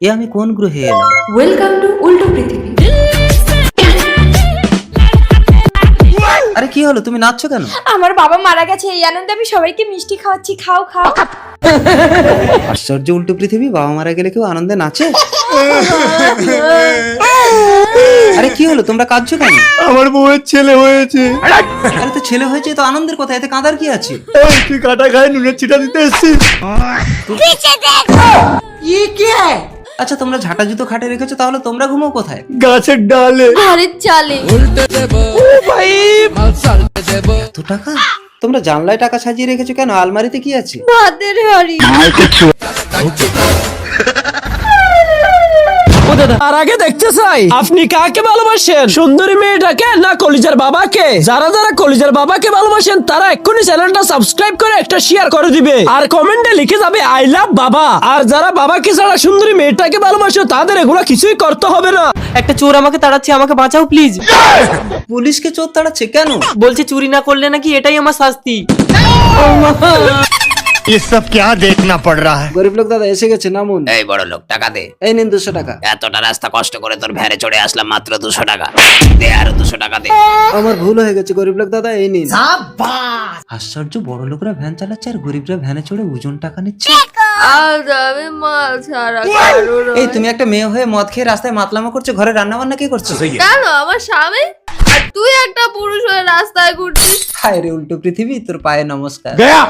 এ আমি কোন গ্রহে এলাম? ওয়েলকাম টু উল্টো পৃথিবী। আরে কি হলো, তুমি নাচছো কেন? আমার বাবা মারা গেছে, এই আনন্দে আমি সবাইকে মিষ্টি খাওয়াচ্ছি, খাও খাও। আশ্চর্য উল্টো পৃথিবী, বাবা মারা গেলে কেউ আনন্দে নাচে? আরে কি হলো, তোমরা কাঁদছো কেন? আমার বউয়ের ছেলে হয়েছে। আরে তো ছেলে হয়েছে তো আনন্দের কথা, এতে কাঁদার কি আছে? এই তুই কাটা খায় নুনের ছিটা দিতে এসছিস? আচ্ছা তোমরা ঝাঁটা জুতো খাটে রেখেছো, তাহলে তোমরা ঘুমাও কোথায়? গাছের ডালে। ঘরের চালে। এত টাকা? তোমরা জানলায় টাকা সাজিয়ে রেখেছো কেন? আলমারিতে কি আছে? ভাতের হাড়ি। তার আগে দেখতে চাই আপনি কাকে ভালোবাসেন, সুন্দরী মেয়েটাকে না কলিজার বাবাকে? যারা যারা কলিজার বাবাকে ভালোবাসেন তারা এক্ষুনি চ্যানেলটা সাবস্ক্রাইব করে একটা শেয়ার করে দিবে আর কমেন্টে লিখে যাবে আই লাভ বাবা। আর যারা বাবাকে ছাড়া সুন্দরী মেয়েটাকে ভালোবাসে তাদের এগুলো কিছুই করতে হবে না। একটা চোর আমাকে তাড়াচ্ছে, আমাকে বাঁচাও প্লিজ। পুলিশকে চোর তাড়াচ্ছে কেন? বলছে চুরি না করলে নাকি এটাই আমার শাস্তি। ये सब क्या देखना पड़ रहा है? গরিব লোক দাদা এসে গেছে, নামুন। এই বড় লোক, টাকা দে। এই নিন 200 টাকা। এতটা রাস্তা কষ্ট করে তোর ভ্যানে চড়ে আসলাম, মাত্র 200 টাকা দে। আরো 200 টাকা দে। আমার ভুল হয়ে গেছে গরিব লোক দাদা, এই নিন। আশ্চর্য, বড় লোকরা ভ্যান চালাচ্ছে আর গরিবরা ভ্যানে চড়ে ওজন টাকা নিচ্ছে। আজ আমি মা ছাড়া কারো নয়। এই তুমি একটা মেয়ে হয়ে মদ খেয়ে রাস্তায় মাতলামো করছো, ঘরে রান্না বান্না কে করছো? কেন আমার স্বামী? আর তুই একটা পুরুষ হয়ে রাস্তায় ঘুরছিস। হায় রে উল্টো পৃথিবী, তোর পায়ে নমস্কার। गया